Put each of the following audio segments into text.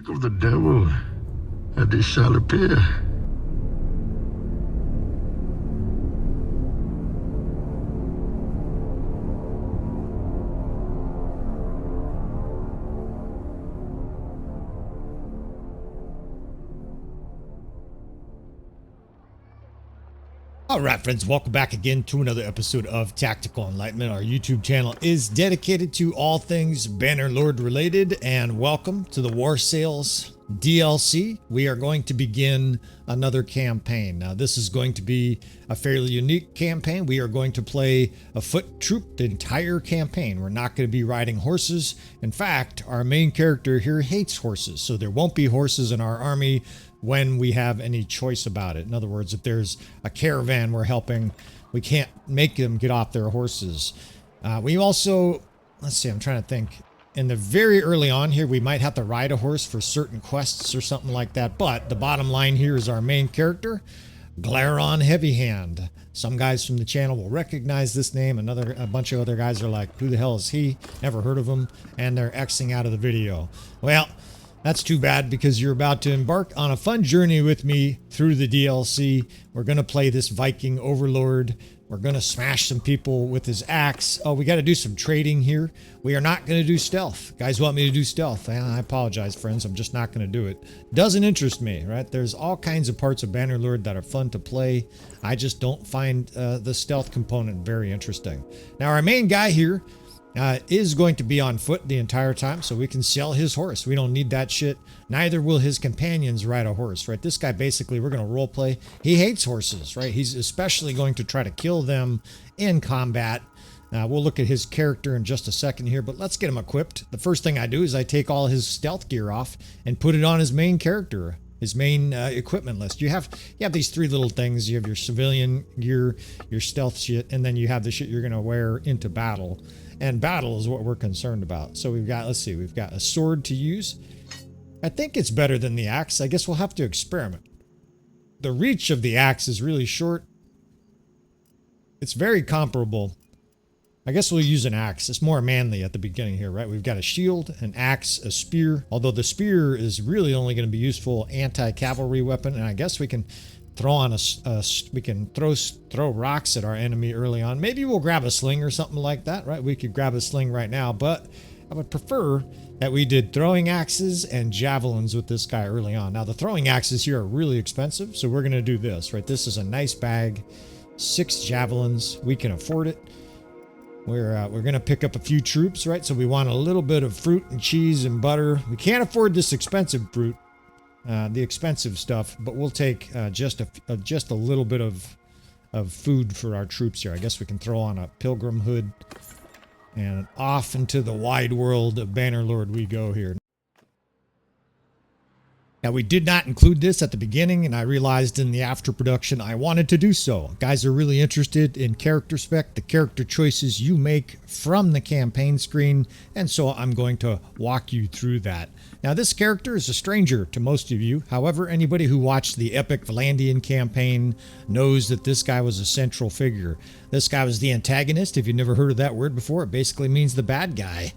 of the devil, and it shall appear. All right, friends, welcome back again to another episode of Tactical Enlightenment. Our YouTube channel is dedicated to all things Bannerlord related, and welcome to the War Sales DLC. We are going to begin another campaign. Now, this is going to be a fairly unique campaign. We are going to play a foot troop the entire campaign. We're not going to be riding horses. In fact, our main character here hates horses, so there won't be horses in our army when we have any choice about it. In other words, if there's a caravan we're helping, we can't make them get off their horses. We also, let's see, I'm trying to think. In the very early on here, we might have to ride a horse for certain quests or something like that. But the bottom line here is our main character, Glaron Heavyhand. Some guys from the channel will recognize this name. A bunch of other guys are like, who the hell is he? Never heard of him. And they're Xing out of the video. Well, that's too bad, because you're about to embark on a fun journey with me through the DLC. We're going to play this Viking overlord. We're going to smash some people with his axe. Oh, we got to do some trading here. We are not going to do stealth. Guys want me to do stealth. I apologize, friends. I'm just not going to do it. Doesn't interest me, right? There's all kinds of parts of Bannerlord that are fun to play. I just don't find the stealth component very interesting. Now, our main guy here is going to be on foot the entire time, so we can sell his horse. We don't need that shit. Neither will his companions ride a horse, right? This guy, basically, we're going to role play. He hates horses, right? He's especially going to try to kill them in combat. We'll look at his character in just a second here, but let's get him equipped. The first thing I do is I take all his stealth gear off and put it on his main character, his main equipment list. You have these three little things. You have your civilian gear, your stealth shit, and then you have the shit you're going to wear into battle. And battle is what we're concerned about. So we've got, let's see, we've got a sword to use. I think it's better than the axe. I guess we'll have to experiment. The reach of the axe is really short. It's very comparable. I guess we'll use an axe. It's more manly at the beginning here, right? We've got a shield, an axe, a spear. Although the spear is really only going to be useful anti-cavalry weapon. And I guess we can throw on we can throw rocks at our enemy early on. Maybe we'll grab a sling or something like that, right? We could grab a sling right now, but I would prefer that we did throwing axes and javelins with this guy early on. Now, the throwing axes here are really expensive, so we're going to do this, right? This is a nice bag, 6 javelins. We can afford it. We're going to pick up a few troops, right? So we want a little bit of fruit and cheese and butter. We can't afford this expensive fruit. The expensive stuff, but we'll take just a little bit of food for our troops here. I guess we can throw on a pilgrim hood, and off into the wide world of Bannerlord we go here. Now, we did not include this at the beginning, and I realized in the after production I wanted to do so. Guys are really interested in character spec, the character choices you make from the campaign screen, and so I'm going to walk you through that. Now, this character is a stranger to most of you. However, anybody who watched the epic Valandian campaign knows that this guy was a central figure. This guy was the antagonist. If you've never heard of that word before, it basically means the bad guy.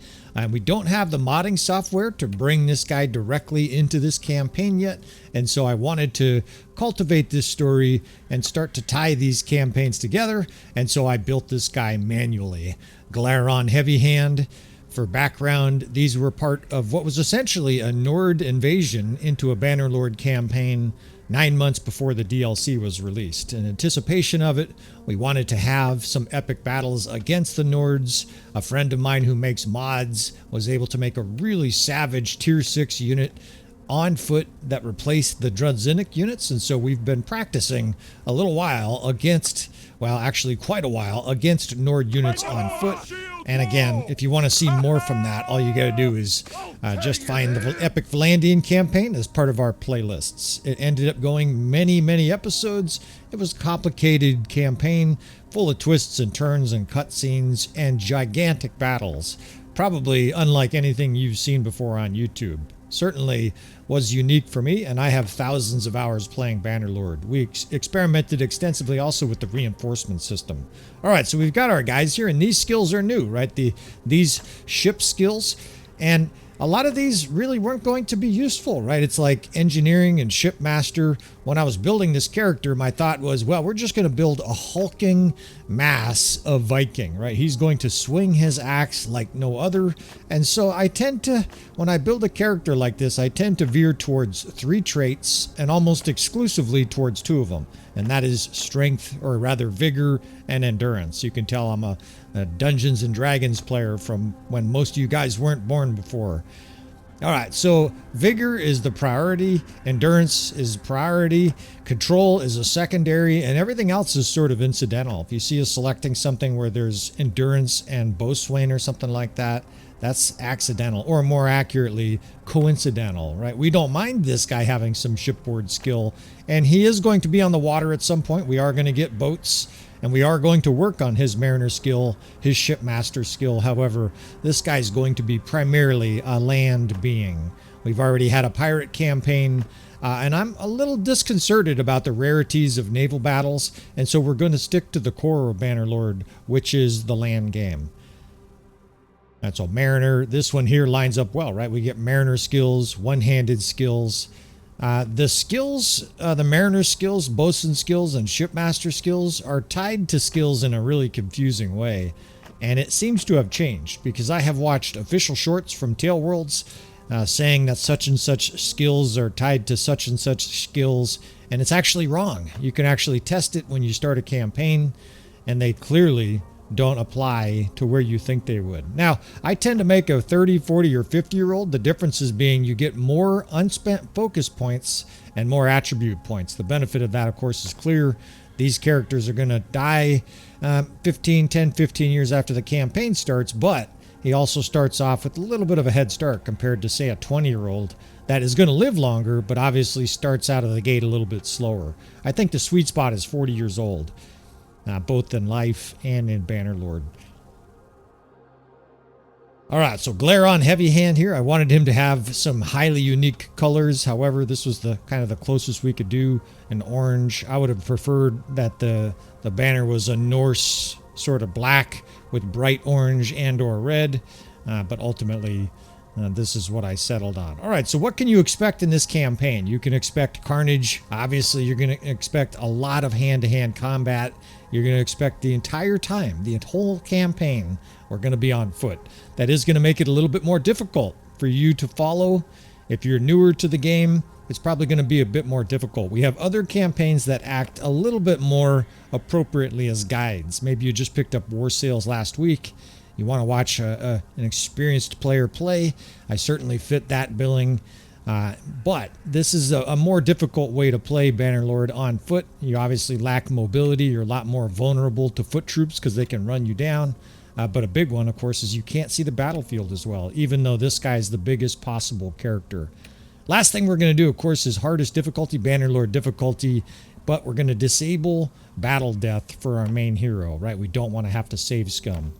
We don't have the modding software to bring this guy directly into this campaign yet, and so I wanted to cultivate this story and start to tie these campaigns together, and so I built this guy manually. Glaron Heavyhand. For background, these were part of what was essentially a Nord invasion into a Bannerlord campaign 9 months before the DLC was released. In anticipation of it, we wanted to have some epic battles against the Nords. A friend of mine who makes mods was able to make a really savage tier 6 unit on foot that replaced the Drudzinnik units, and so we've been practicing a little while against, well, actually quite a while, against Nord units on foot. And again, if you want to see more from that, all you got to do is just find the epic Valandian campaign as part of our playlists. It ended up going many episodes. It was a complicated campaign full of twists and turns and cutscenes and gigantic battles, probably unlike anything you've seen before on YouTube. Certainly was unique for me, and I have thousands of hours playing Bannerlord. We experimented extensively also with the reinforcement system. All right, so we've got our guys here, and these skills are new, right? These ship skills, and a lot of these really weren't going to be useful, right? It's like engineering and shipmaster. When I was building this character, my thought was, well, we're just going to build a hulking mass of Viking, right? He's going to swing his axe like no other. And so I tend to, when I build a character like this, I tend to veer towards 3 traits and almost exclusively towards 2 of them. And that is strength, or rather vigor, and endurance. You can tell I'm a Dungeons and Dragons player from when most of you guys weren't born before. All right, so vigor is the priority, endurance is priority, control is a secondary, and everything else is sort of incidental. If you see us selecting something where there's endurance and bowswain or something like that, that's accidental, or more accurately, coincidental, right? We don't mind this guy having some shipboard skill, and he is going to be on the water at some point. We are going to get boats, and we are going to work on his mariner skill, his shipmaster skill. However, this guy's going to be primarily a land being. We've already had a pirate campaign, and I'm a little disconcerted about the rarities of naval battles, and so we're going to stick to the core of Bannerlord, which is the land game. That's all mariner. This one here lines up well, right? We get mariner skills, one-handed skills. The skills, the mariner skills, bosun skills, and shipmaster skills are tied to skills in a really confusing way. And it seems to have changed, because I have watched official shorts from Tail Worlds saying that such and such skills are tied to such and such skills. And it's actually wrong. You can actually test it when you start a campaign, and they clearly don't apply to where you think they would. Now, I tend to make a 30, 40, or 50-year-old. The differences being you get more unspent focus points and more attribute points. The benefit of that, of course, is clear. These characters are going to die 10, 15 years after the campaign starts, but he also starts off with a little bit of a head start compared to, say, a 20-year-old that is going to live longer, but obviously starts out of the gate a little bit slower. I think the sweet spot is 40 years old. Both in life and in Bannerlord. All right, so Glaron Heavyhand here. I wanted him to have some highly unique colors. However, this was the kind of the closest we could do. An orange. I would have preferred that the banner was a Norse sort of black with bright orange and or red. But ultimately, this is what I settled on. All right, so what can you expect in this campaign? You can expect carnage. Obviously, you're going to expect a lot of hand-to-hand combat. You're going to expect the entire time, the whole campaign, we're going to be on foot. That is going to make it a little bit more difficult for you to follow. If you're newer to the game, it's probably going to be a bit more difficult. We have other campaigns that act a little bit more appropriately as guides. Maybe you just picked up War Sales last week. You want to watch an experienced player play. I certainly fit that billing. But this is a more difficult way to play Bannerlord on foot. You obviously lack mobility. You're a lot more vulnerable to foot troops because they can run you down. But a big one, of course, is you can't see the battlefield as well, even though this guy is the biggest possible character. Last thing we're going to do, of course, is hardest difficulty, Bannerlord difficulty. But we're going to disable battle death for our main hero, right? We don't want to have to save scum.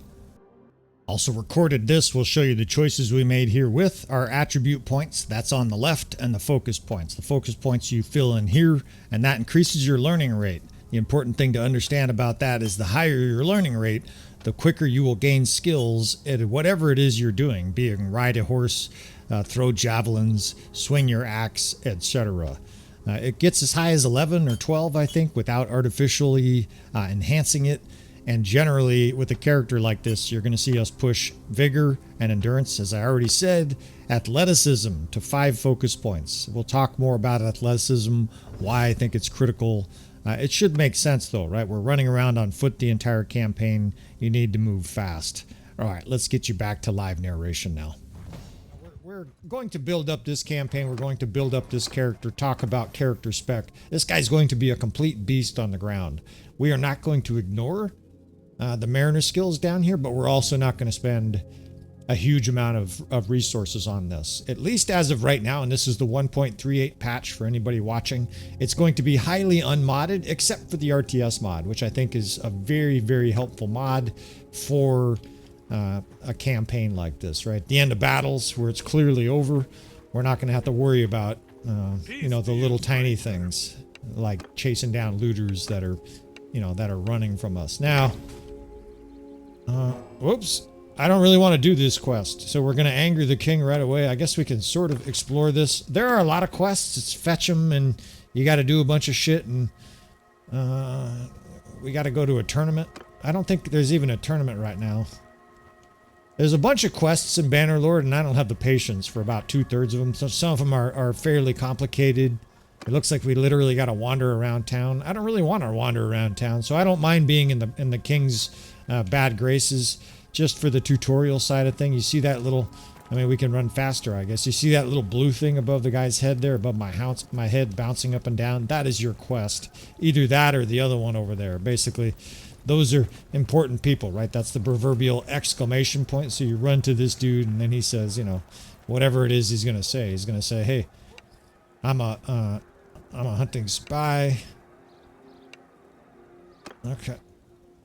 Also recorded this will show you the choices we made here with our attribute points. That's on the left, and the focus points. The focus points you fill in here, and that increases your learning rate. The important thing to understand about that is the higher your learning rate, the quicker you will gain skills at whatever it is you're doing, being ride a horse, throw javelins, swing your axe, etc. It gets as high as 11 or 12, I think, without artificially enhancing it. And generally, with a character like this, you're going to see us push vigor and endurance, as I already said, athleticism to 5 focus points. We'll talk more about athleticism, why I think it's critical. It should make sense, though, right? We're running around on foot the entire campaign. You need to move fast. All right, let's get you back to live narration now. We're going to build up this campaign. We're going to build up this character, talk about character spec. This guy's going to be a complete beast on the ground. We are not going to ignore the mariner skills down here, but we're also not going to spend a huge amount of resources on this, at least as of right now. And this is the 1.38 patch for anybody watching. It's going to be highly unmodded, except for the RTS mod, which I think is a very, very helpful mod for a campaign like this, right? The end of battles where it's clearly over, we're not going to have to worry about, you know, the little tiny things like chasing down looters that are, you know, that are running from us. Now, whoops. I don't really want to do this quest, so we're going to anger the king right away. I guess we can sort of explore this. There are a lot of quests. It's fetch them, and you got to do a bunch of shit, and we got to go to a tournament. I don't think there's even a tournament right now. There's a bunch of quests in Bannerlord, and I don't have the patience for about 2/3 of them. So some of them are fairly complicated. It looks like we literally got to wander around town. I don't really want to wander around town, so I don't mind being in the king's bad graces just for the tutorial side of thing. You see that little, I mean, we can run faster, I guess. You see that little blue thing above the guy's head there, above my head bouncing up and down? That is your quest. Either that or the other one over there. Basically, those are important people, right? That's the proverbial exclamation point. So you run to this dude, and then he says, you know, whatever it is he's going to say. He's going to say, hey, I'm a hunting spy. Okay.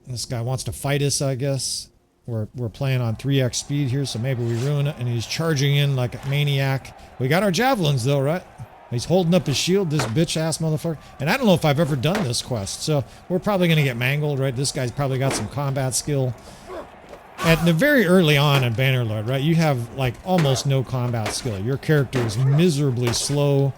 This guy wants to fight us, I guess. We're playing on 3x speed here, so maybe we ruin it. And he's charging in like a maniac. We got our javelins, though, right? He's holding up his shield, this bitch-ass motherfucker. And I don't know if I've ever done this quest, so we're probably going to get mangled, right? This guy's probably got some combat skill. At the very early on in Bannerlord, right, you have like almost no combat skill. Your character is miserably slow.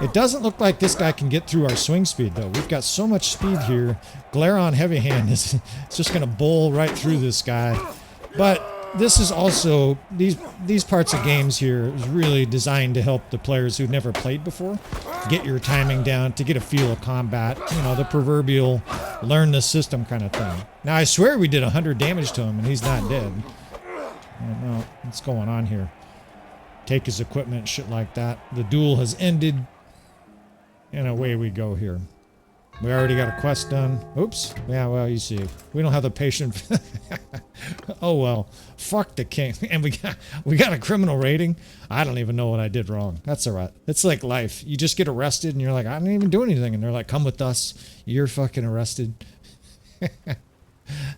It doesn't look like this guy can get through our swing speed, though. We've got so much speed here. Glaron Heavyhand is just going to bowl right through this guy. But this is also, these parts of games here is really designed to help the players who've never played before get your timing down, to get a feel of combat. You know, the proverbial learn the system kind of thing. Now, I swear we did 100 damage to him, and he's not dead. I don't know what's going on here. Take his equipment, shit like that. The duel has ended. And away we go here. We already got a quest done. Oops. Yeah, well, you see. We don't have the patience. Oh, well. Fuck the king. And we got a criminal rating. I don't even know what I did wrong. That's all right. It's like life. You just get arrested and you're like, I didn't even do anything. And they're like, come with us. You're fucking arrested.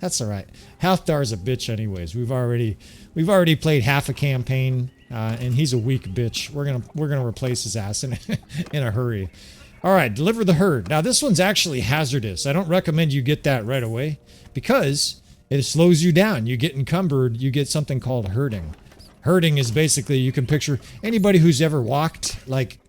That's all right. Halfdar's a bitch anyways. We've already played half a campaign, and he's a weak bitch. We're gonna replace his ass in a hurry. All right, deliver the herd. Now this one's actually hazardous. I don't recommend you get that right away because it slows you down. You get encumbered. You get something called herding. Herding is basically, you can picture anybody who's ever walked like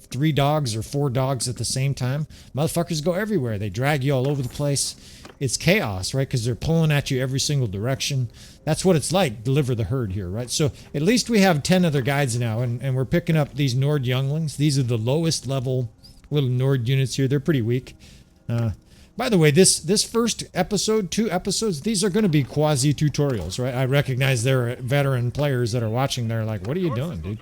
3 dogs or 4 dogs at the same time. Motherfuckers go everywhere. They drag you all over the place. It's chaos, right? Because they're pulling at you every single direction. That's what it's like, deliver the herd here, right? So at least we have 10 other guides now, and we're picking up these Nord younglings. These are the lowest level little Nord units here. They're pretty weak. By the way, this first episode, 2 episodes, these are going to be quasi-tutorials, right? I recognize there are veteran players that are watching. They're like, what are you doing, dude?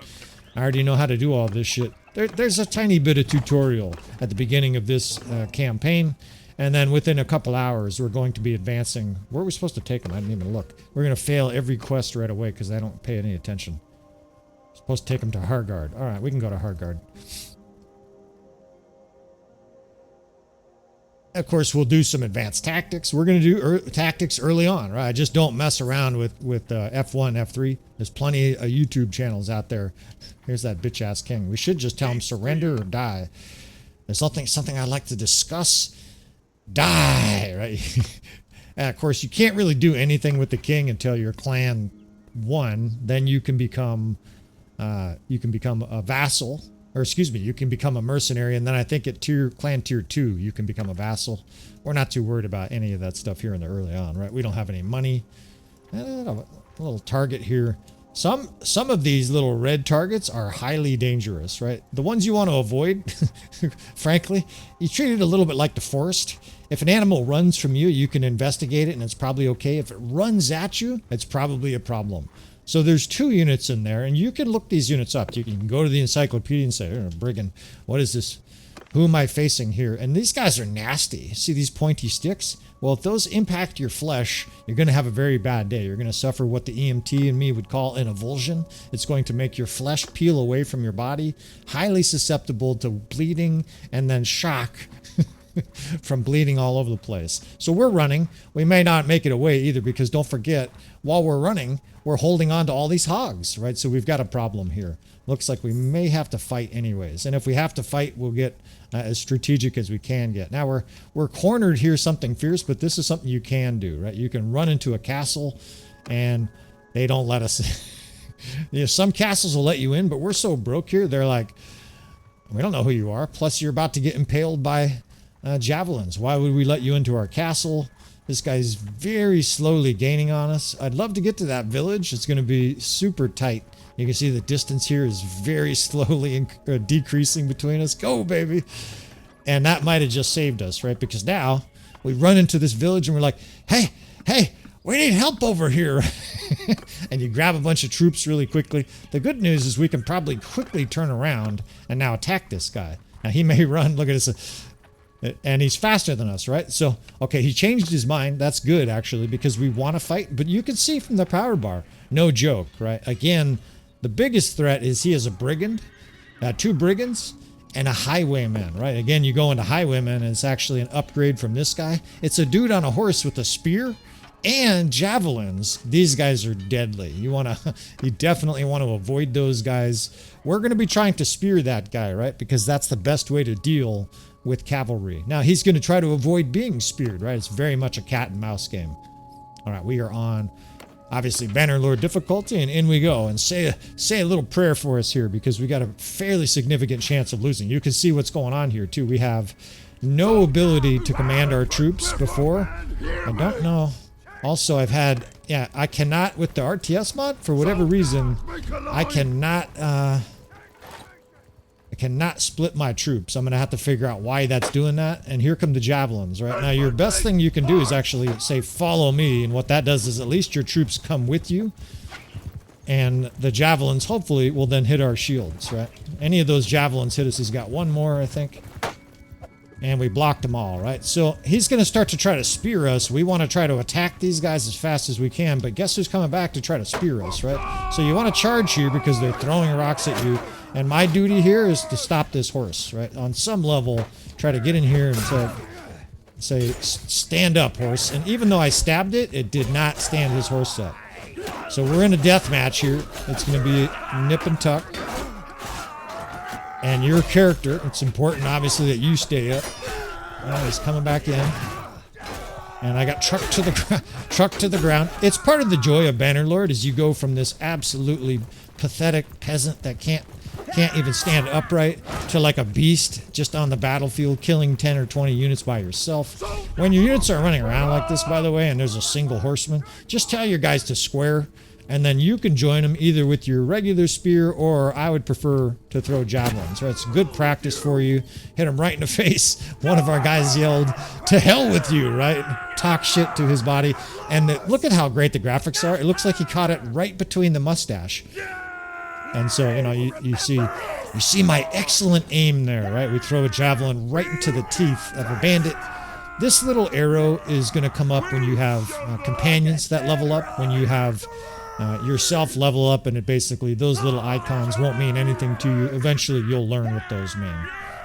I already know how to do all this shit. There's a tiny bit of tutorial at the beginning of this campaign. And then within a couple hours, we're going to be advancing. Where are we supposed to take them? I didn't even look. We're going to fail every quest right away because I don't pay any attention. We're supposed to take them to Hargard. All right, we can go to Hargard. Of course, we'll do some advanced tactics. We're going to do tactics early on, right? Just don't mess around with F1, F3. There's plenty of YouTube channels out there. Here's that bitch-ass king. We should just tell him surrender or die. There's something I'd like to discuss. Die, right? And of course, you can't really do anything with the king until your clan won. Then you can become a vassal. Or excuse me, you can become a mercenary, and then I think at clan tier 2, you can become a vassal. We're not too worried about any of that stuff here in the early on, right? We don't have any money. A little target here. Some of these little red targets are highly dangerous, right? The ones you want to avoid, frankly, you treat it a little bit like the forest. If an animal runs from you, you can investigate it, and it's probably okay. If it runs at you, it's probably a problem. So there's 2 units in there, and you can look these units up. You can go to the encyclopedia and say, oh, brigand, what is this? Who am I facing here? And these guys are nasty. See these pointy sticks? Well, if those impact your flesh, you're going to have a very bad day. You're going to suffer what the EMT and me would call an avulsion. It's going to make your flesh peel away from your body, highly susceptible to bleeding and then shock from bleeding all over the place. So we're running. We may not make it away either because don't forget, while we're running, we're holding on to all these hogs, right? So we've got a problem here. Looks like we may have to fight anyways. And if we have to fight, we'll get as strategic as we can get. Now we're cornered here, something fierce, but this is something you can do, right? You can run into a castle and They don't let us. You know, some castles will let you in, but we're so broke here. They're like, we don't know who you are. Plus, you're about to get impaled by javelins. Why would we let you into our castle? This guy's very slowly gaining on us. I'd love to get to that village. It's going to be super tight. You can see the distance here is very slowly decreasing between us. Go, baby. And that might have just saved us, right? Because now we run into this village and we're like, hey, we need help over here. And you grab a bunch of troops really quickly. The good news is we can probably quickly turn around and now attack this guy. Now he may run, look at this, and he's faster than us, right? So, okay, he changed his mind. That's good, actually, because we want to fight. But you can see from the power bar, no joke, right? Again, the biggest threat is he has a brigand, 2 brigands, and a highwayman, right? Again, you go into highwayman, and it's actually an upgrade from this guy. It's a dude on a horse with a spear and javelins. These guys are deadly. You definitely want to avoid those guys. We're going to be trying to spear that guy, right? Because that's the best way to deal with cavalry. Now, he's going to try to avoid being speared, right? It's very much a cat and mouse game. All right, we are on, obviously, Bannerlord difficulty, and in we go. And say a little prayer for us here, because we got a fairly significant chance of losing. You can see what's going on here, too. We have no ability to command our troops before. I don't know. Also, I cannot, with the RTS mod, for whatever reason, I cannot split my troops. I'm going to have to figure out why that's doing that. And here come the javelins, right? Now, your best thing you can do is actually say, follow me. And what that does is at least your troops come with you. And the javelins, hopefully, will then hit our shields, right? Any of those javelins hit us. He's got one more, I think. And we blocked them all, right? So he's going to start to try to spear us. We want to try to attack these guys as fast as we can. But guess who's coming back to try to spear us, right? So you want to charge here because they're throwing rocks at you. And my duty here is to stop this horse, right? On some level, try to get in here and say, stand up, horse. And even though I stabbed it, it did not stand his horse up. So we're in a death match here. It's going to be nip and tuck. And your character, it's important, obviously, that you stay up. He's coming back in. And I got trucked to the ground. It's part of the joy of Bannerlord is you go from this absolutely pathetic peasant that can't even stand upright to like a beast just on the battlefield, killing 10 or 20 units by yourself. When your units are running around like this, by the way, and there's a single horseman, just tell your guys to square, and then you can join them either with your regular spear, or I would prefer to throw javelins, right? It's good practice for you. Hit him right in the face. One of our guys yelled, "To hell with you," right? Talk shit to his body. And look at how great the graphics are. It looks like he caught it right between the mustache. And so, you see my excellent aim there, right? We throw a javelin right into the teeth of a bandit. This little arrow is going to come up when you have companions that level up, when you have yourself level up, and it basically, those little icons won't mean anything to you. Eventually, you'll learn what those mean.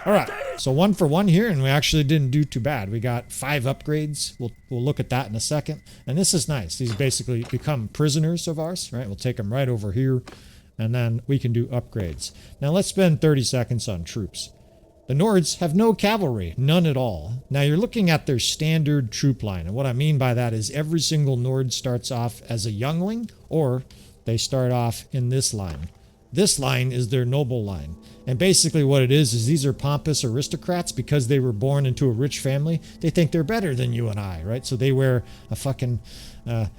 All right, so 1 for 1 here, and we actually didn't do too bad. We got 5 upgrades. We'll look at that in a second. And this is nice. These basically become prisoners of ours, right? We'll take them right over here, and then we can do upgrades. Now, let's spend 30 seconds on troops. The Nords have no cavalry, none at all. Now, you're looking at their standard troop line, and what I mean by that is every single Nord starts off as a youngling, or they start off in this line. This line is their noble line. And basically what it is these are pompous aristocrats because they were born into a rich family. They think they're better than you and I, right? So they wear a fucking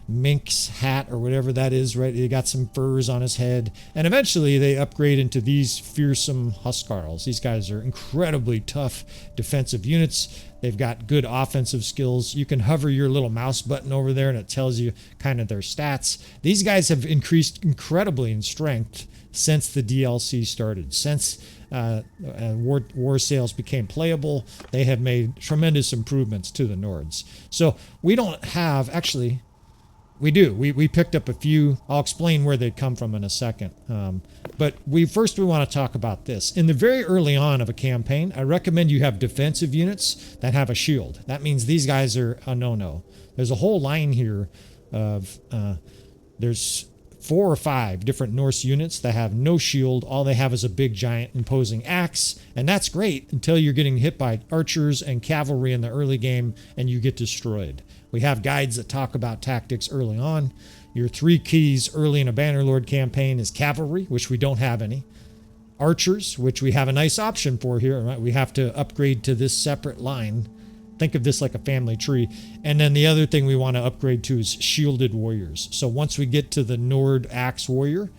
minx hat or whatever that is, right? They got some furs on his head. And eventually they upgrade into these fearsome huskarls. These guys are incredibly tough defensive units. They've got good offensive skills. You can hover your little mouse button over there and it tells you kind of their stats. These guys have increased incredibly in strength since the DLC started. Since war sales became playable, they have made tremendous improvements to the Nords. So we don't have, actually, we do. We picked up a few. I'll explain where they come from in a second. But first we want to talk about this. In the very early on of a campaign, I recommend you have defensive units that have a shield. That means these guys are a no-no. There's a whole line here of, there's 4 or 5 different Norse units that have no shield. All they have is a big giant imposing axe, and that's great until you're getting hit by archers and cavalry in the early game and you get destroyed. We have guides that talk about tactics early on. Your 3 keys early in a Bannerlord campaign is cavalry, which we don't have any. Archers, which we have a nice option for here, right? We have to upgrade to this separate line. Think of this like a family tree. And then the other thing we want to upgrade to is shielded warriors. So once we get to the Nord axe warrior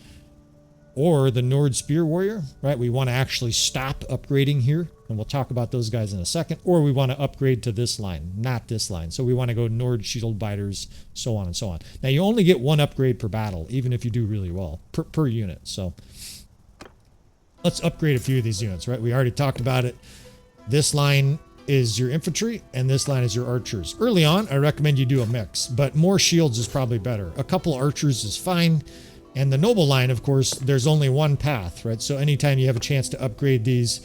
or the Nord spear warrior, right, we want to actually stop upgrading here. And we'll talk about those guys in a second. Or we want to upgrade to this line, not this line. So we want to go Nord shield biters, so on and so on. Now you only get 1 upgrade per battle, even if you do really well, per unit. So let's upgrade a few of these units, right? We already talked about it. This line is your infantry, and this line is your archers. Early on, I recommend you do a mix, but more shields is probably better. A couple archers is fine. And the noble line, of course, there's only 1 path, right? So anytime you have a chance to upgrade these,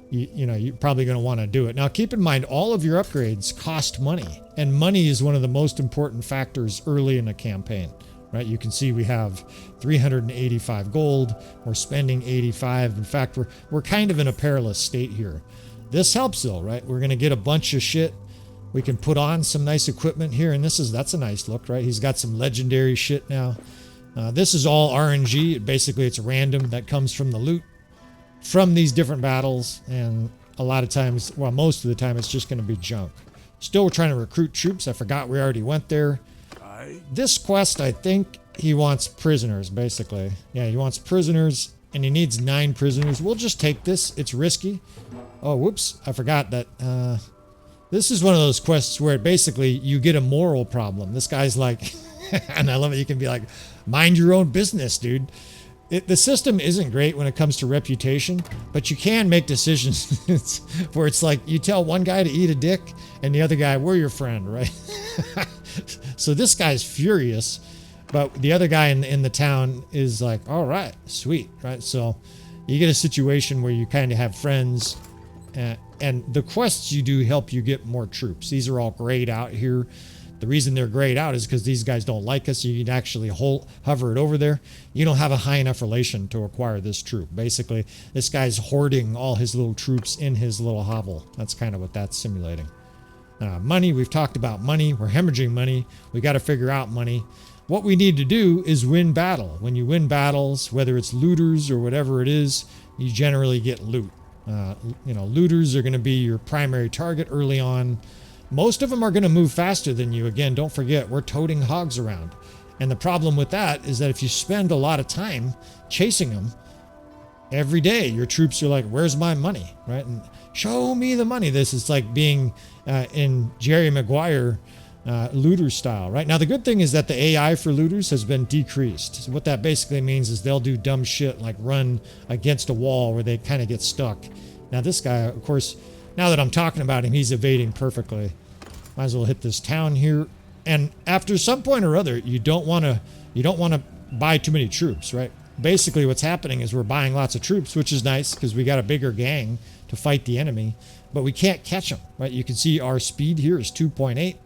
you know, you're probably going to want to do it. Now, keep in mind, all of your upgrades cost money, and money is one of the most important factors early in a campaign. Right, you can see we have 385 gold. We're spending 85. In fact, we're kind of in a perilous state here. This helps though, right? We're gonna get a bunch of shit. We can put on some nice equipment here, and that's a nice look, right? He's got some legendary shit now. This is all RNG. Basically, it's random that comes from the loot from these different battles, and a lot of times, well, most of the time, it's just gonna be junk. Still, we're trying to recruit troops. I forgot we already went there. This quest, I think he wants prisoners, basically. Yeah, he wants prisoners, and he needs 9 prisoners. We'll just take this. It's risky. Oh, whoops. I forgot that. This is one of those quests where basically you get a moral problem. This guy's like, and I love it. You can be like, mind your own business, dude. The system isn't great when it comes to reputation, but you can make decisions where it's like you tell one guy to eat a dick and the other guy, we're your friend, right? So this guy's furious, but the other guy in the town is like, all right, sweet, right? So you get a situation where you kind of have friends, and the quests you do help you get more troops. These are all grayed out here. The reason they're grayed out is because these guys don't like us. You can actually hover it over there. You don't have a high enough relation to acquire this troop. Basically, this guy's hoarding all his little troops in his little hovel. That's kind of what that's simulating. Money, we've talked about money. We're hemorrhaging money. We got to figure out money. What we need to do is win battle. When you win battles, whether it's looters or whatever it is, you generally get loot. You know, looters are going to be your primary target early on. Most of them are going to move faster than you. Again, don't forget, we're toting hogs around. And the problem with that is that if you spend a lot of time chasing them, every day your troops are like, where's my money, right? And show me the money. This is like being in Jerry Maguire looter style, right? Now, the good thing is that the AI for looters has been decreased. So what that basically means is they'll do dumb shit like run against a wall where they kind of get stuck. Now, this guy, of course, now that I'm talking about him, he's evading perfectly. Might as well hit this town here. And after some point or other, you don't want to buy too many troops, right? Basically, what's happening is we're buying lots of troops, which is nice because we got a bigger gang to fight the enemy, but we can't catch them, right? You can see our speed here is 2.8.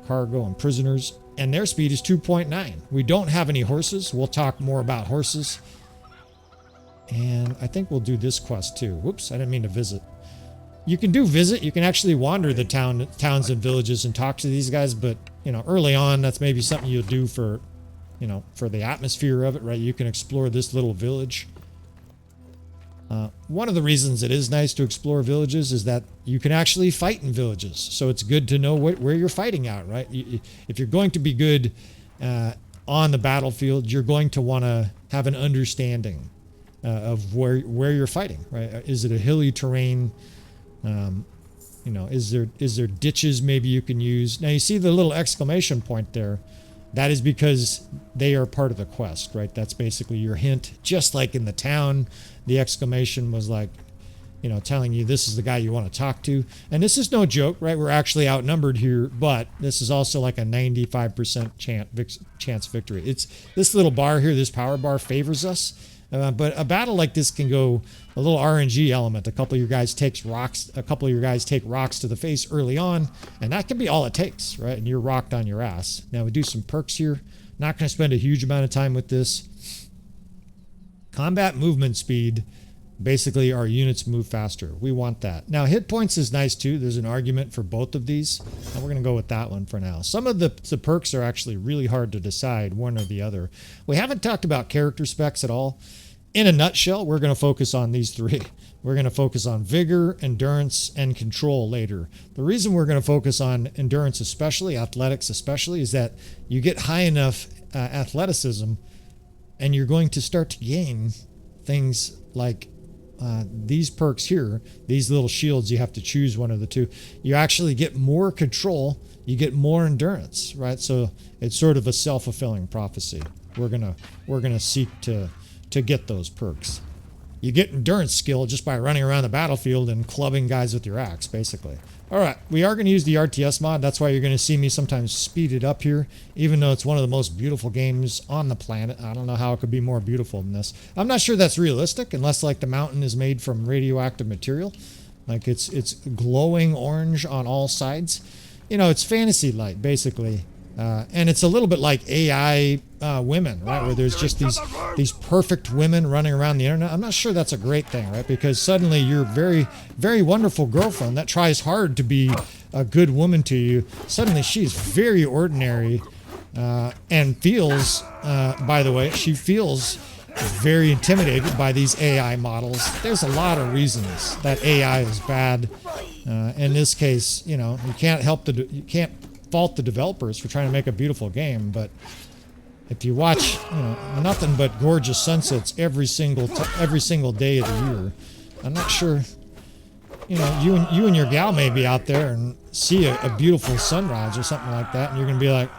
Cargo and prisoners, and their speed is 2.9. We don't have any horses. We'll talk more about horses. And I think we'll do this quest too. Whoops, I didn't mean to visit. You can do visit. You can actually wander the towns and villages and talk to these guys, but you know, early on, that's maybe something you'll do for, you know, for the atmosphere of it, right? You can explore this little village. One of the reasons it is nice to explore villages is that you can actually fight in villages. So it's good to know where you're fighting at, right? If you're going to be good on the battlefield, you're going to want to have an understanding of where you're fighting, right? Is it a hilly terrain? You know, is there ditches maybe you can use? Now you see the little exclamation point there. That is because they are part of the quest, right? That's basically your hint. Just like in the town, the exclamation was like, you know, telling you this is the guy you want to talk to. And this is no joke, right? We're actually outnumbered here, but this is also like a 95% chance victory. It's this little bar here, this power bar favors us. But a battle like this can go a little RNG element. A couple of your guys take rocks to the face early on, and that can be all it takes, right? And you're rocked on your ass. Now we do some perks here. Not going to spend a huge amount of time with this. Combat movement speed. basically our units move faster. We want that. Now, hit points is nice too. There's an argument for both of these, and we're going to go with that one for now. Some of the perks are actually really hard to decide, one or the other. We haven't talked about character specs at all. In a nutshell, we're going to focus on these three. We're going to focus on vigor, endurance, and control later. The reason we're going to focus on endurance especially, athletics especially, is that you get high enough athleticism and you're going to start to gain things like these perks here, these little shields. You have to choose one of the two. You actually get more control, you get more endurance, right? So it's sort of a self-fulfilling prophecy. We're gonna seek to get those perks. You get endurance skill just by running around the battlefield and clubbing guys with your axe, basically. All right, we are going to use the RTS mod. That's why you're going to see me sometimes speed it up here, even though it's one of the most beautiful games on the planet. I don't know how it could be more beautiful than this. I'm not sure that's realistic, unless like the mountain is made from radioactive material. Like it's glowing orange on all sides. You know, it's fantasy light, basically. And it's a little bit like AI women, right? Where there's just these perfect women running around the internet. I'm not sure that's a great thing, right? Because suddenly your very, very wonderful girlfriend that tries hard to be a good woman to you, suddenly she's very ordinary and feels, by the way, she feels very intimidated by these AI models. There's a lot of reasons that AI is bad. In this case, you know, you can't fault the developers for trying to make a beautiful game, but if you watch, you know, nothing but gorgeous sunsets every single day of the year, I'm not sure, you know, you and your gal may be out there and see a beautiful sunrise or something like that, and you're gonna be like,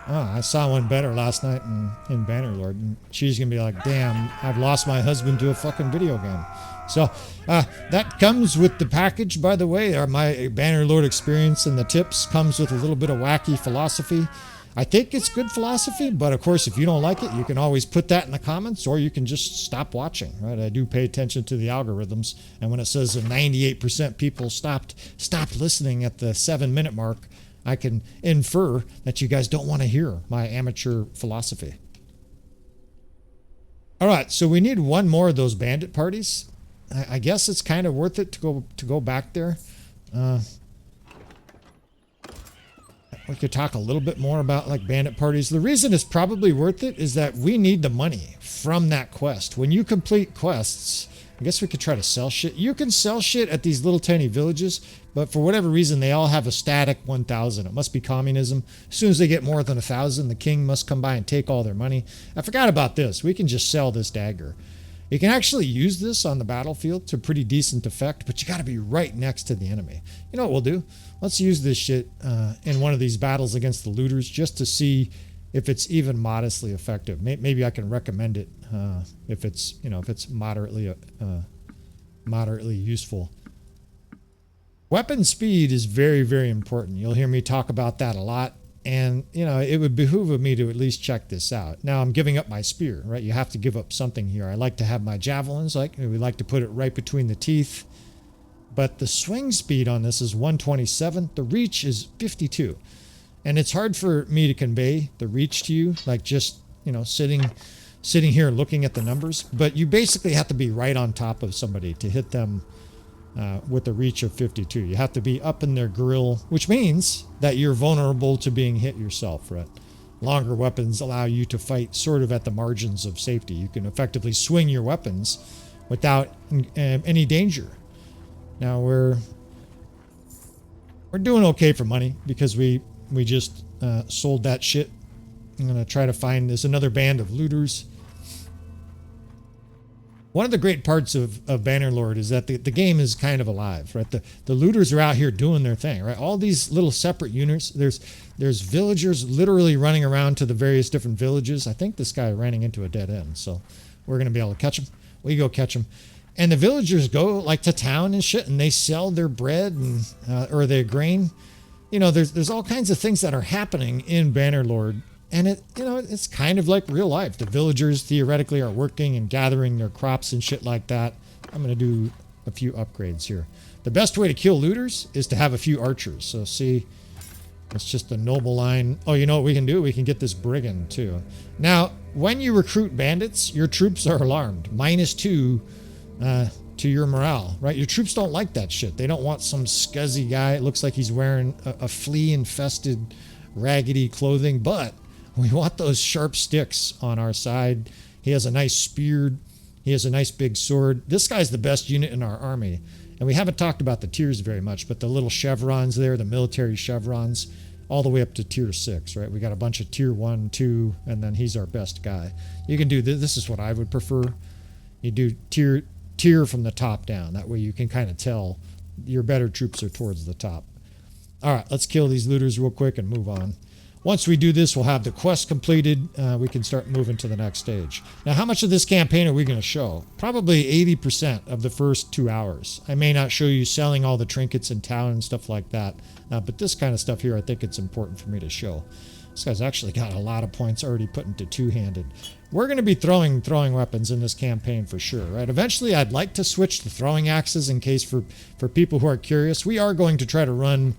oh, I saw one better last night in Bannerlord, and she's gonna be like, damn, I've lost my husband to a fucking video game. So that comes with the package, by the way. My Bannerlord experience and the tips comes with a little bit of wacky philosophy. I think it's good philosophy, but of course, if you don't like it, you can always put that in the comments, or you can just stop watching, right? I do pay attention to the algorithms, and when it says that 98% people stopped listening at the 7-minute mark, I can infer that you guys don't want to hear my amateur philosophy. All right, so we need one more of those bandit parties. I guess it's kind of worth it to go back there. We could talk a little bit more about like bandit parties. The reason it's probably worth it is that we need the money from that quest. When you complete quests, I guess we could try to sell shit. You can sell shit at these little tiny villages, but for whatever reason, they all have a static 1,000. It must be communism. As soon as they get more than 1,000, the king must come by and take all their money. I forgot about this. We can just sell this dagger. You can actually use this on the battlefield to pretty decent effect, but you got to be right next to the enemy. You know what we'll do? Let's use this shit in one of these battles against the looters just to see if it's even modestly effective. Maybe I can recommend it if it's moderately useful. Weapon speed is very, very important. You'll hear me talk about that a lot. And, you know, it would behoove me to at least check this out. Now, I'm giving up my spear, right? You have to give up something here. I like to have my javelins. We like to put it right between the teeth. But the swing speed on this is 127. The reach is 52. And it's hard for me to convey the reach to you, like just, you know, sitting here looking at the numbers. But you basically have to be right on top of somebody to hit them with a reach of 52. You have to be up in their grill, which means that you're vulnerable to being hit yourself, right? Longer weapons allow you to fight sort of at the margins of safety. You can effectively swing your weapons without any danger. Now we're doing okay for money because we just sold that shit. I'm gonna try to find there's another band of looters. One of the great parts of Bannerlord is that the game is kind of alive, right? The looters are out here doing their thing, right? All these little separate units. There's villagers literally running around to the various different villages. I think this guy ran into a dead end, so we're gonna be able to catch him. We go catch him, and the villagers go like to town and shit, and they sell their bread and or their grain. You know, there's all kinds of things that are happening in Bannerlord. And it's kind of like real life. The villagers theoretically are working and gathering their crops and shit like that. I'm going to do a few upgrades here. The best way to kill looters is to have a few archers. So see, it's just a noble line. Oh, you know what we can do? We can get this brigand too. Now, when you recruit bandits, your troops are alarmed. -2 to your morale, right? Your troops don't like that shit. They don't want some scuzzy guy. It looks like he's wearing a flea-infested, raggedy clothing, but we want those sharp sticks on our side. He has a nice spear. He has a nice big sword. This guy's the best unit in our army. And we haven't talked about the tiers very much, but the little chevrons there, the military chevrons, all the way up to tier 6, right? We got a bunch of tier 1, 2, and then he's our best guy. You can do this. This is what I would prefer. You do tier from the top down. That way you can kind of tell your better troops are towards the top. All right, let's kill these looters real quick and move on. Once we do this, we'll have the quest completed. We can start moving to the next stage. Now, how much of this campaign are we going to show? Probably 80% of the first 2 hours. I may not show you selling all the trinkets in town and stuff like that, but this kind of stuff here, I think it's important for me to show. This guy's actually got a lot of points already put into two-handed. We're going to be throwing weapons in this campaign for sure, right? Eventually, I'd like to switch to throwing axes in case for people who are curious. We are going to try to run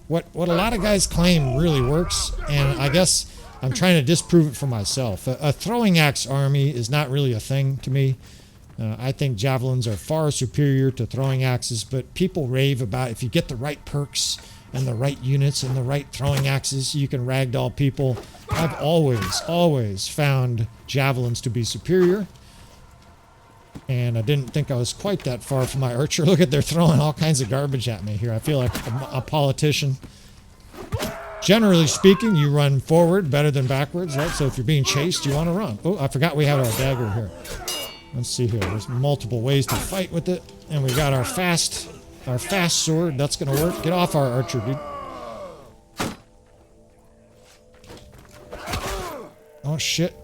what a lot of guys claim really works, and I guess I'm trying to disprove it for myself. A throwing axe army is not really a thing to me. I think javelins are far superior to throwing axes, but people rave about if you get the right perks and the right units and the right throwing axes, you can ragdoll people. I've always found javelins to be superior. And I didn't think I was quite that far from my archer. Look at, they're throwing all kinds of garbage at me here. I feel like a politician. Generally speaking, you run forward better than backwards, right? So if you're being chased, you want to run. Oh, I forgot we have our dagger here. Let's see here. There's multiple ways to fight with it. And we got our fast sword. That's going to work. Get off our archer, dude. Oh, shit.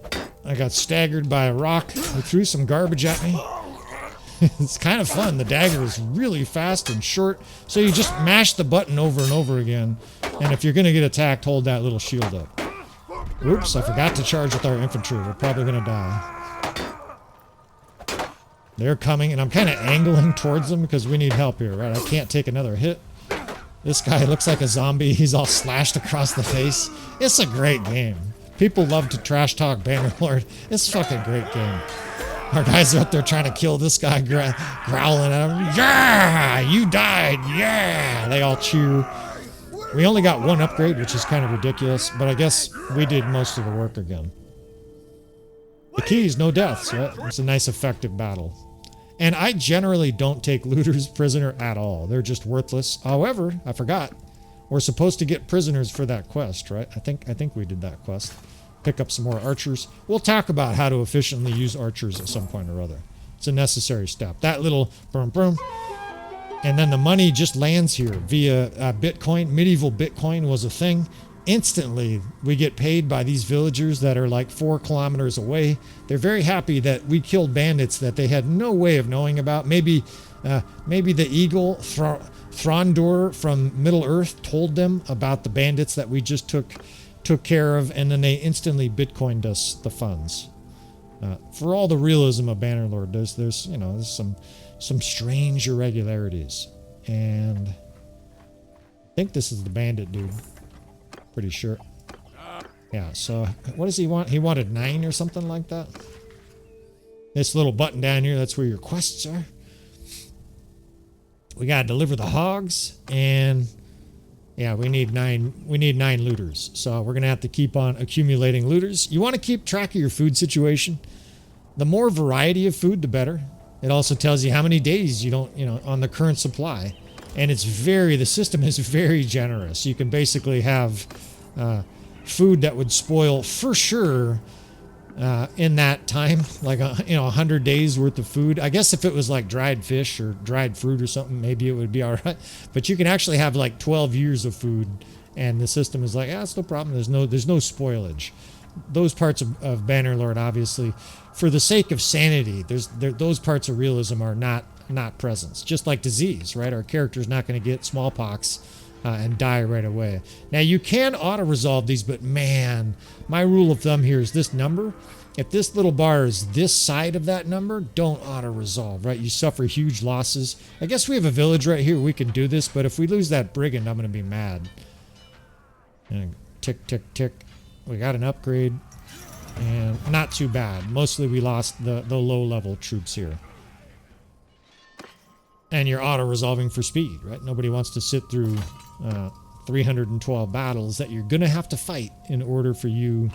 I got staggered by a rock. He threw some garbage at me. It's kind of fun. The dagger is really fast and short. So you just mash the button over and over again. And if you're going to get attacked, hold that little shield up. Oops, I forgot to charge with our infantry. We're probably going to die. They're coming, and I'm kind of angling towards them because we need help here, right? I can't take another hit. This guy looks like a zombie. He's all slashed across the face. It's a great game. People love to trash talk Bannerlord. It's a fucking great game. Our guys are up there trying to kill this guy, growling at him. Yeah, you died. Yeah, they all cheer. We only got one upgrade, which is kind of ridiculous, but I guess we did most of the work again. The key is no deaths, right? It's a nice, effective battle. And I generally don't take looters prisoner at all. They're just worthless. However, I forgot. We're supposed to get prisoners for that quest, right? I think we did that quest. Pick up some more archers. We'll talk about how to efficiently use archers at some point or other. It's a necessary step. That little boom, boom. And then the money just lands here via Bitcoin. Medieval Bitcoin was a thing. Instantly, we get paid by these villagers that are like 4 kilometers away. They're very happy that we killed bandits that they had no way of knowing about. Maybe the eagle Throndur from Middle Earth told them about the bandits that we just took care of, and then they instantly Bitcoined us the funds. For all the realism of Bannerlord, there's some strange irregularities, and I think this is the bandit dude. Pretty sure. Yeah, so what does he want? He wanted 9 or something like that. This little button down here, that's where your quests are. We gotta deliver the hogs, and yeah, we need 9 looters. So we're gonna have to keep on accumulating looters. You want to keep track of your food situation. The more variety of food, the better. It also tells you how many days you don't, on the current supply. And the system is very generous. You can basically have food that would spoil for sure in that time, like 100 days worth of food. I guess if it was like dried fish or dried fruit or something, maybe it would be all right. But you can actually have like 12 years of food, and the system is like, it's no problem. There's no spoilage. Those parts of Bannerlord, obviously, for the sake of sanity, those parts of realism are not presence. Just like disease, right? Our character's not going to get smallpox and die right away. Now, you can auto-resolve these, but man, my rule of thumb here is this number. If this little bar is this side of that number, don't auto-resolve, right? You suffer huge losses. I guess we have a village right here. We can do this, but if we lose that brigand, I'm going to be mad. And tick, tick, tick. We got an upgrade, and not too bad. Mostly we lost the low-level troops here. And you're auto-resolving for speed, right? Nobody wants to sit through 312 battles that you're going to have to fight in order for you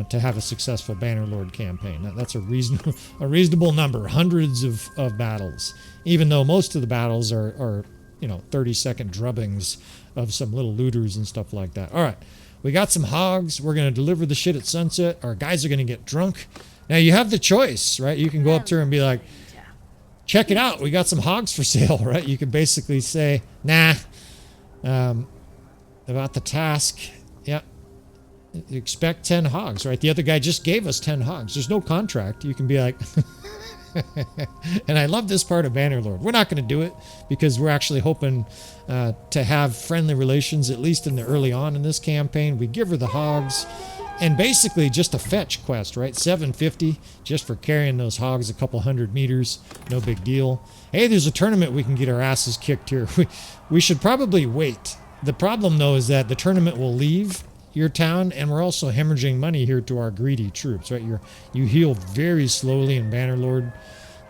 to have a successful Bannerlord campaign. That's a reasonable number, hundreds of battles, even though most of the battles are 30-second drubbings of some little looters and stuff like that. All right, we got some hogs. We're going to deliver the shit at sunset. Our guys are going to get drunk. Now, you have the choice, right? You can go up to her and be like, check it out. We got some hogs for sale, right? You can basically say, nah, about the task. Yeah. You expect 10 hogs, right? The other guy just gave us 10 hogs. There's no contract. You can be like, and I love this part of Bannerlord. We're not going to do it because we're actually hoping to have friendly relations, at least in the early on in this campaign. We give her the hogs and basically just a fetch quest, right? 750 just for carrying those hogs a couple 100 meters. No big deal. Hey, there's a tournament we can get our asses kicked here. We should probably wait. The problem, though, is that the tournament will leave your town, and we're also hemorrhaging money here to our greedy troops, right? You heal very slowly in Bannerlord.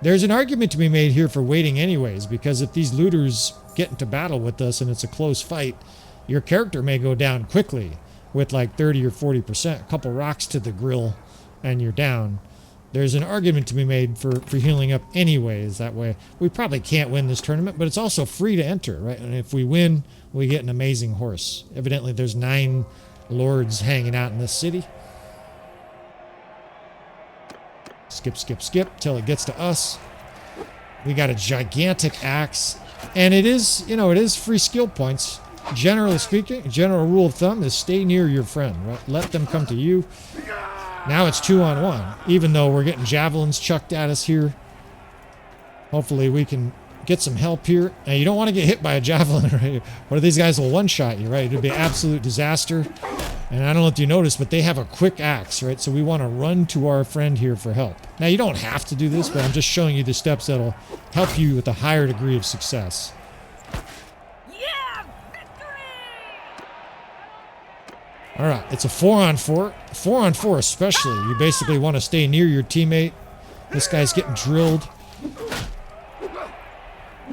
There's an argument to be made here for waiting anyways, because if these looters get into battle with us and it's a close fight, your character may go down quickly with like 30 or 40%. A couple rocks to the grill and you're down. There's an argument to be made for healing up anyways. That way, we probably can't win this tournament, but it's also free to enter, right? And if we win, we get an amazing horse. Evidently, there's 9 lords hanging out in this city. Skip, skip, skip till it gets to us. We got a gigantic axe, and it is, it is free skill points. Generally speaking, general rule of thumb is stay near your friend, right? Let them come to you. Now it's 2-on-1, even though we're getting javelins chucked at us here. Hopefully we can get some help here. Now, you don't want to get hit by a javelin, right? Or these guys will one-shot you, right? It'd be an absolute disaster. And I don't know if you noticed, but they have a quick axe, right? So we want to run to our friend here for help. Now, you don't have to do this, but I'm just showing you the steps that'll help you with a higher degree of success. Yeah, victory! All right, it's a 4-on-4. 4-on-4 especially. You basically want to stay near your teammate. This guy's getting drilled.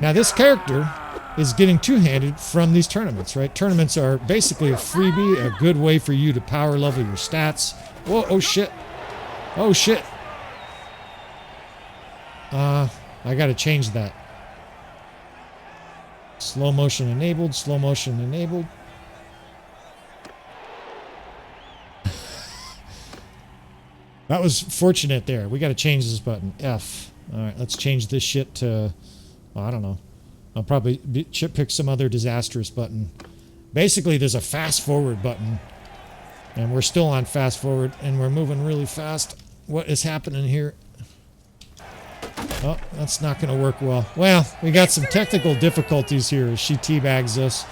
Now, this character is getting two-handed from these tournaments, right? Tournaments are basically a freebie, a good way for you to power level your stats. Whoa, oh shit. Oh shit. I gotta change that. Slow motion enabled, slow motion enabled. That was fortunate there. We gotta change this button, F. All right, let's change this shit to, well, I don't know. I'll probably pick some other disastrous button. Basically, there's a fast forward button. And we're still on fast forward, and we're moving really fast. What is happening here? Oh, that's not going to work well. Well, we got some technical difficulties here as she teabags us.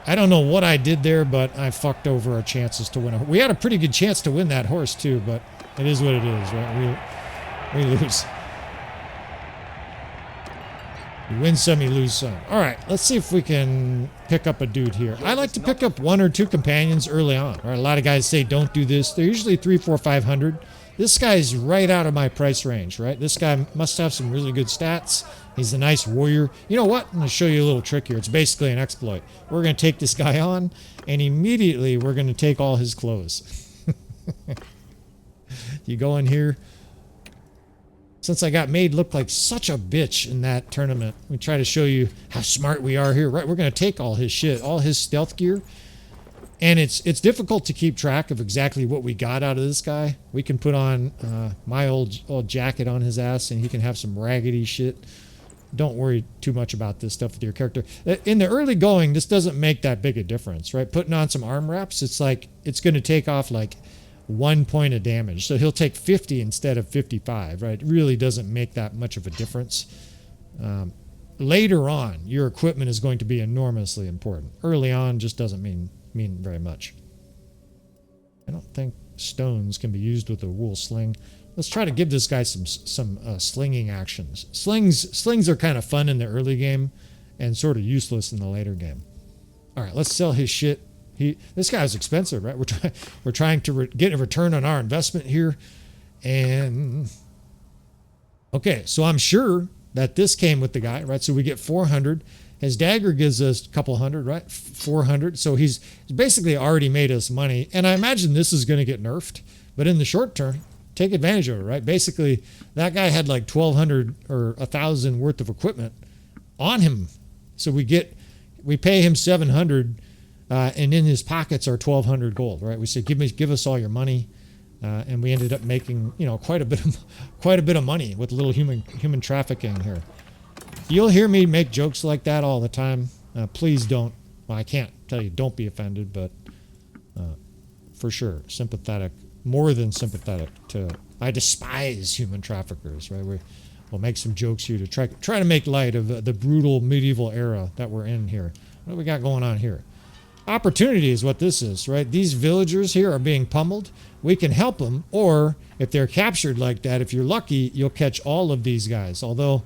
I don't know what I did there, but I fucked over our chances to win. We had a pretty good chance to win that horse, too, but it is what it is, right? We lose. You win some, you lose some. All right, let's see if we can pick up a dude here. I like to pick up 1 or 2 companions early on. All right, a lot of guys say don't do this. They're usually 300, 400, 500. This guy's right out of my price range, right? This guy must have some really good stats. He's a nice warrior. You know what? I'm going to show you a little trick here. It's basically an exploit. We're going to take this guy on, and immediately we're going to take all his clothes. You go in here. Since I got made look like such a bitch in that tournament, we try to show you how smart we are here. Right, we're going to take all his shit, all his stealth gear. And it's difficult to keep track of exactly what we got out of this guy. We can put on my old jacket on his ass, and he can have some raggedy shit. Don't worry too much about this stuff with your character. In the early going, this doesn't make that big a difference, right? Putting on some arm wraps, it's like it's going to take off like 1 point of damage. So he'll take 50 instead of 55, right? It really doesn't make that much of a difference. Later on, your equipment is going to be enormously important. Early on just doesn't mean very much. I don't think stones can be used with a wool sling. Let's try to give this guy some slinging actions. Slings are kind of fun in the early game and sort of useless in the later game. All right, let's sell his shit. This guy's expensive, right? We're trying to get a return on our investment here. And okay, so I'm sure that this came with the guy, right? So we get 400. His dagger gives us a couple hundred, right? 400. So he's basically already made us money. And I imagine this is going to get nerfed. But in the short term, take advantage of it, right? Basically, that guy had like 1,200 or 1,000 worth of equipment on him. So we pay him 700, and in his pockets are 1,200 gold, right? We say, give us all your money. And we ended up making, quite a bit of money with a little human trafficking here. You'll hear me make jokes like that all the time. Please don't. Well, I can't tell you don't be offended, but for sure, sympathetic, more than sympathetic to. I despise human traffickers. Right? We'll make some jokes here to try to make light of the brutal medieval era that we're in here. What do we got going on here? Opportunity is what this is, right? These villagers here are being pummeled. We can help them, or if they're captured like that, if you're lucky, you'll catch all of these guys. Although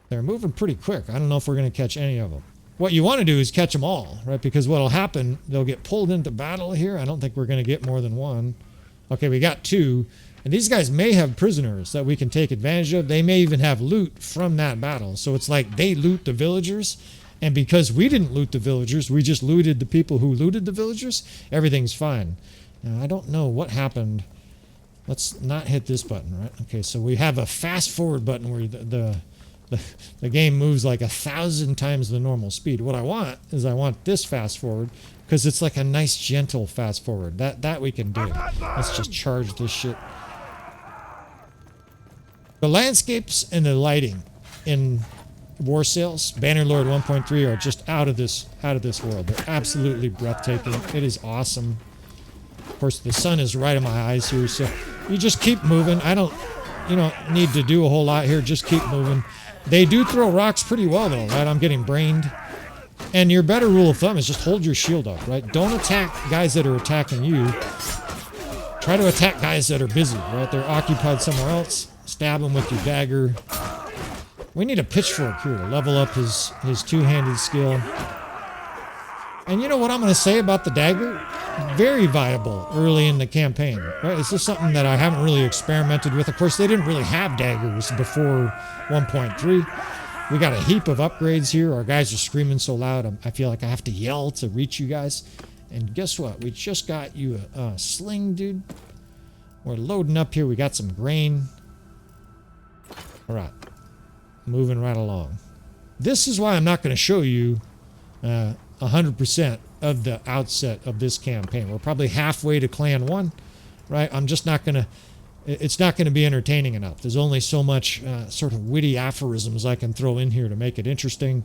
they're moving pretty quick. I don't know if we're going to catch any of them. What you want to do is catch them all, right? Because what will happen, they'll get pulled into battle here. I don't think we're going to get more than one. Okay, we got two. And these guys may have prisoners that we can take advantage of. They may even have loot from that battle. So it's like they loot the villagers. And because we didn't loot the villagers, we just looted the people who looted the villagers, everything's fine. Now, I don't know what happened. Let's not hit this button, right? Okay, so we have a fast forward button where the game moves like 1,000 times the normal speed. What I want is this fast forward because it's like a nice gentle fast forward. That we can do. Let's just charge this shit. The landscapes and the lighting in War Sales, Bannerlord 1.3 are just out of this world. They're absolutely breathtaking. It is awesome. Of course, the sun is right in my eyes here, so you just keep moving. You don't need to do a whole lot here. Just keep moving. They do throw rocks pretty well, though, right? I'm getting brained. And your better rule of thumb is just hold your shield up, right? Don't attack guys that are attacking you. Try to attack guys that are busy, right? They're occupied somewhere else. Stab them with your dagger. We need a pitchfork here to level up his two-handed skill. And you know what I'm going to say about the dagger? Very viable early in the campaign. Right? It's just something that I haven't really experimented with. Of course, they didn't really have daggers before 1.3. We got a heap of upgrades here. Our guys are screaming so loud, I feel like I have to yell to reach you guys. And guess what? We just got you a sling, dude. We're loading up here. We got some grain. All right. Moving right along. This is why I'm not going to show you 100% of the outset of this campaign. We're probably halfway to Clan 1, right? I'm just not going to... It's not going to be entertaining enough. There's only so much sort of witty aphorisms I can throw in here to make it interesting.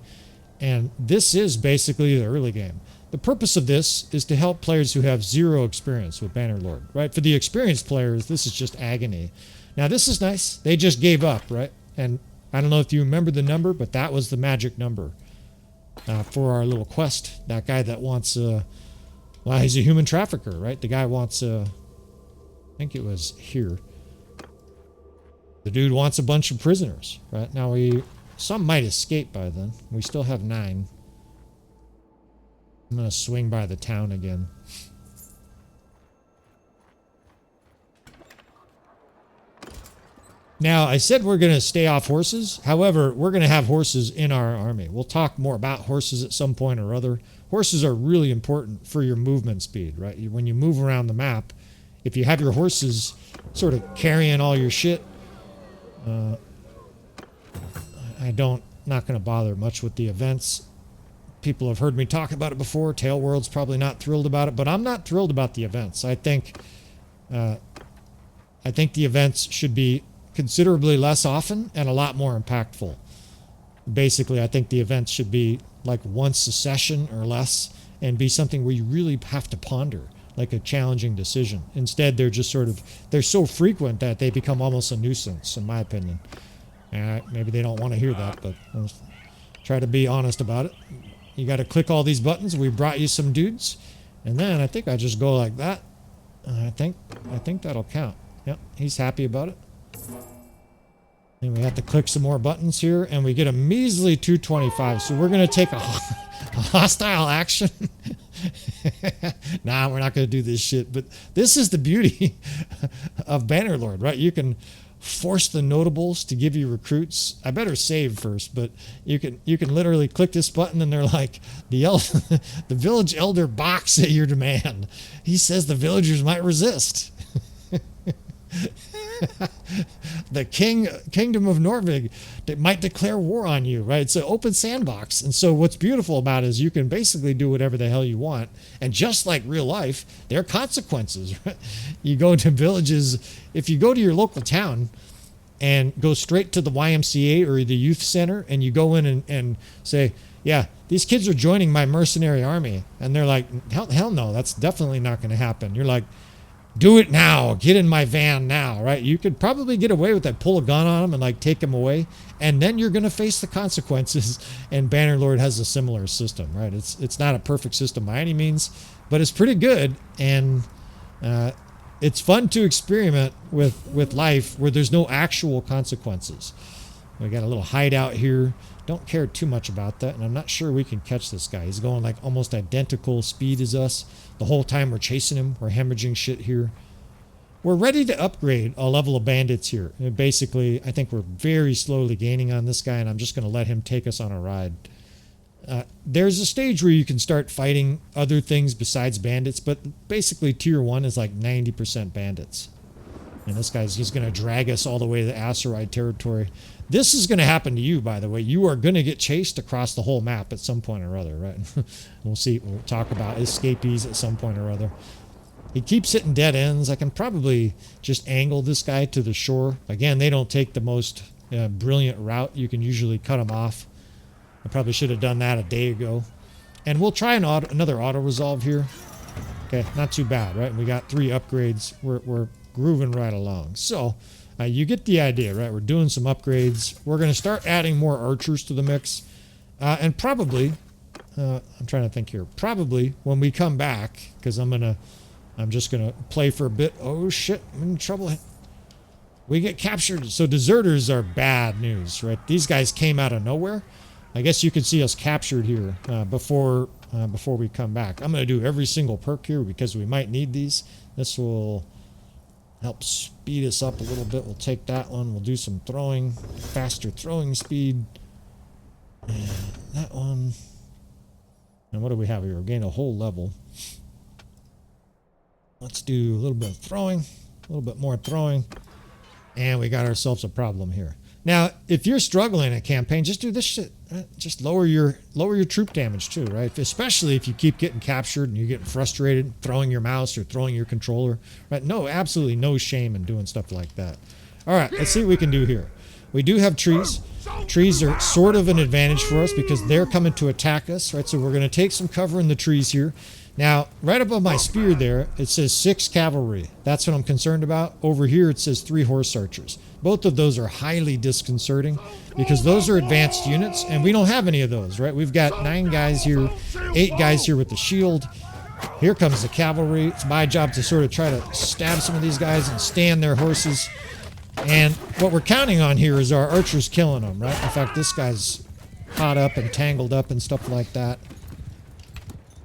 And this is basically the early game. The purpose of this is to help players who have zero experience with Bannerlord, right? For the experienced players, this is just agony. Now, this is nice. They just gave up, right? And I don't know if you remember the number, but that was the magic number for our little quest. That guy that wants, well, he's a human trafficker, right? The guy wants, I think it was here. The dude wants a bunch of prisoners, right? Now, some might escape by then. We still have 9. I'm going to swing by the town again. Now, I said we're going to stay off horses. However, we're going to have horses in our army. We'll talk more about horses at some point or other. Horses are really important for your movement speed, right? When you move around the map, if you have your horses sort of carrying all your shit, not going to bother much with the events. People have heard me talk about it before. Tail World's probably not thrilled about it, but I'm not thrilled about the events. I think the events should be considerably less often and a lot more impactful. Basically, I think the events should be like once a session or less and be something where you really have to ponder, like a challenging decision. Instead, they're so frequent that they become almost a nuisance, in my opinion. Maybe they don't want to hear that, but I'll try to be honest about it. You got to click all these buttons. We brought you some dudes, and then I think I just go like that. I think that'll count. Yep, he's happy about it. And we have to click some more buttons here, and we get a measly 225. So we're going to take a hostile action. Nah, we're not going to do this shit. But this is the beauty of Bannerlord, right? You can force the notables to give you recruits. I better save first, but you can literally click this button and they're like, the village elder balks at your demand. He says the villagers might resist. The kingdom of Norvig might declare war on you, right? It's an open sandbox. And so what's beautiful about it is you can basically do whatever the hell you want. And just like real life, there are consequences, right? You go to villages, if you go to your local town and go straight to the YMCA or the youth center and you go in and say, yeah, these kids are joining my mercenary army. And they're like, hell no, that's definitely not going to happen. You're like, do it now. Get in my van now, right? You could probably get away with that. Pull a gun on them and like take them away, and then you're going to face the consequences. And Bannerlord has a similar system, right? It's not a perfect system by any means, but it's pretty good, and it's fun to experiment with life where there's no actual consequences. We got a little hideout here. Don't care too much about that, and I'm not sure we can catch this guy. He's going like almost identical speed as us. The whole time we're chasing him, we're hemorrhaging shit here. We're ready to upgrade a level of bandits here. And basically, I think we're very slowly gaining on this guy, and I'm just going to let him take us on a ride. There's a stage where you can start fighting other things besides bandits, but basically tier 1 is like 90% bandits. And this guy's, he's going to drag us all the way to the Asteroid territory. This is going to happen to you, by the way. You are going to get chased across the whole map at some point or other, right? We'll see. We'll talk about escapees at some point or other. He keeps hitting dead ends. I can probably just angle this guy to the shore. Again, they don't take the most brilliant route. You can usually cut them off. I probably should have done that a day ago. And we'll try another auto-resolve here. Okay, not too bad, right? We got 3 upgrades. We're grooving right along. So you get the idea, right? We're doing some upgrades. We're going to start adding more archers to the mix. And probably, I'm trying to think here, probably when we come back, because I'm just going to play for a bit. Oh shit, I'm in trouble. We get captured. So deserters are bad news, right? These guys came out of nowhere. I guess you can see us captured here before we come back. I'm going to do every single perk here because we might need these. This will help speed us up a little bit. We'll take that one. We'll do some throwing, faster throwing speed. And that one. And what do we have here? We've gained a whole level. Let's do a little bit of throwing, a little bit more throwing. And we got ourselves a problem here. Now, if you're struggling in a campaign, just do this shit. Right? Just lower your troop damage too, right? Especially if you keep getting captured and you're getting frustrated, throwing your mouse or throwing your controller, right? No, absolutely no shame in doing stuff like that. All right, let's see what we can do here. We do have trees. Trees are sort of an advantage for us because they're coming to attack us, right? So we're going to take some cover in the trees here. Now, right above my spear there, it says 6 cavalry. That's what I'm concerned about. Over here, it says 3 horse archers. Both of those are highly disconcerting because those are advanced units, and we don't have any of those, right? We've got 9 guys here, 8 guys here with the shield. Here comes the cavalry. It's my job to sort of try to stab some of these guys and stand their horses. And what we're counting on here is our archers killing them, right? In fact, this guy's caught up and tangled up and stuff like that.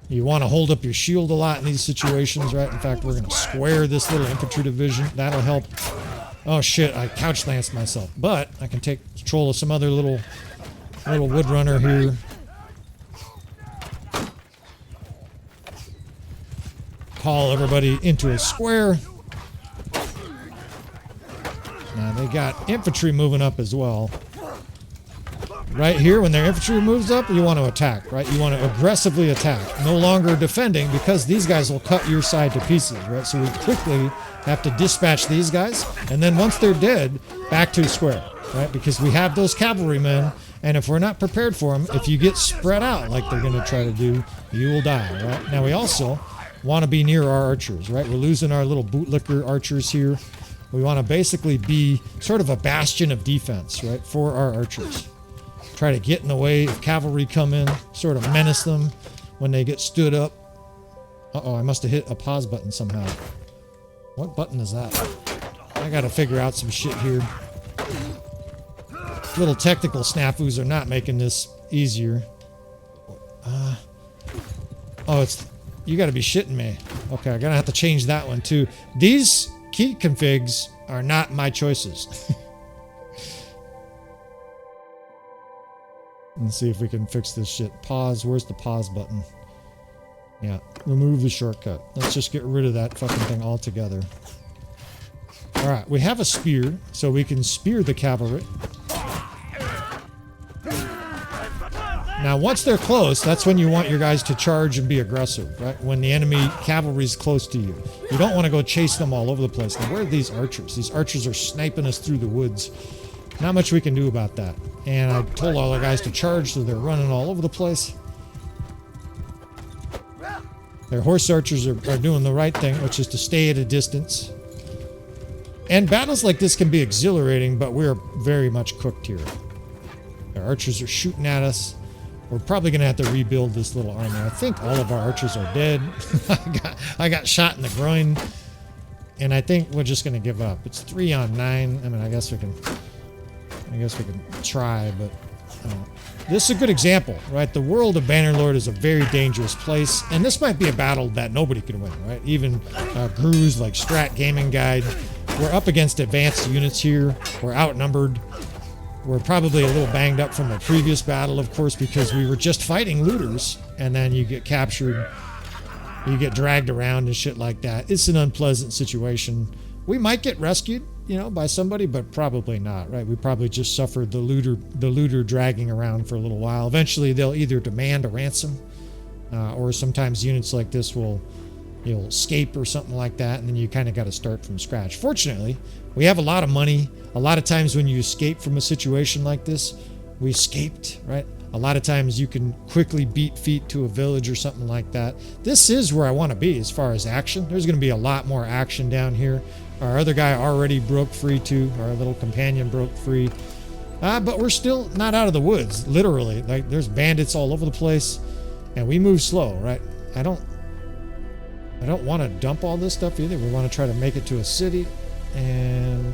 You want to hold up your shield a lot in these situations, right? In fact, we're going to square this little infantry division. That'll help. Oh shit, I couch lanced myself. But I can take control of some other little woodrunner here. Call everybody into a square. Now they got infantry moving up as well. Right here, when their infantry moves up, you want to attack, right? You want to aggressively attack. No longer defending because these guys will cut your side to pieces, right? So we quickly have to dispatch these guys. And then once they're dead, back to square, right? Because we have those cavalrymen. And if we're not prepared for them, if you get spread out like they're going to try to do, you will die, right? Now we also want to be near our archers, right? We're losing our little bootlicker archers here. We want to basically be sort of a bastion of defense, right? For our archers. Try to get in the way if cavalry come in, sort of menace them when they get stood up. Uh-oh, I must have hit a pause button somehow. What button is that? I gotta figure out some shit here. Little technical snafus are not making this easier. Oh, it's... You gotta be shitting me. Okay, I'm gonna have to change that one too. These key configs are not my choices. Let's see if we can fix this shit. Pause. Where's the pause button? Yeah, remove the shortcut. Let's just get rid of that fucking thing altogether. Alright, we have a spear, so we can spear the cavalry. Now, once they're close, that's when you want your guys to charge and be aggressive, right? When the enemy cavalry is close to you. You don't want to go chase them all over the place. Now, where are these archers? These archers are sniping us through the woods. Not much we can do about that. And I told all our guys to charge, so they're running all over the place. Their horse archers are doing the right thing, which is to stay at a distance. And battles like this can be exhilarating, but we're very much cooked here. Our archers are shooting at us. We're probably going to have to rebuild this little army. I think all of our archers are dead. I got shot in the groin. And I think we're just going to give up. It's 3 on 9. I mean, I guess we can try, but this is a good example, right? The world of Bannerlord is a very dangerous place, and this might be a battle that nobody can win, right? Even gurus like Strat Gaming Guide. We're up against advanced units here. We're outnumbered. We're probably a little banged up from a previous battle, of course, because we were just fighting looters, and then you get captured, you get dragged around and shit like that. It's an unpleasant situation. We might get rescued, you know, by somebody, but probably not, right? We probably just suffered the looter dragging around for a little while. Eventually, they'll either demand a ransom, or sometimes units like this will, you'll escape or something like that, and then you kind of got to start from scratch. Fortunately, we have a lot of money. A lot of times when you escape from a situation like this, we escaped, right? A lot of times you can quickly beat feet to a village or something like that. This is where I want to be as far as action. There's going to be a lot more action down here. Our other guy already broke free too. Our little companion broke free. But we're still not out of the woods, literally. Like, there's bandits all over the place, and we move slow, right? I don't want to dump all this stuff either. We want to try to make it to a city, and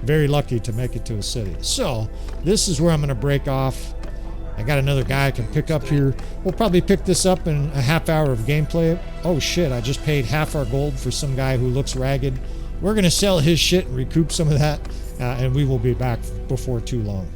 very lucky to make it to a city. So this is where I'm going to break off. I got another guy I can pick up here. We'll probably pick this up in a half hour of gameplay. Oh shit, I just paid half our gold for some guy who looks ragged. We're going to sell his shit and recoup some of that, and we will be back before too long.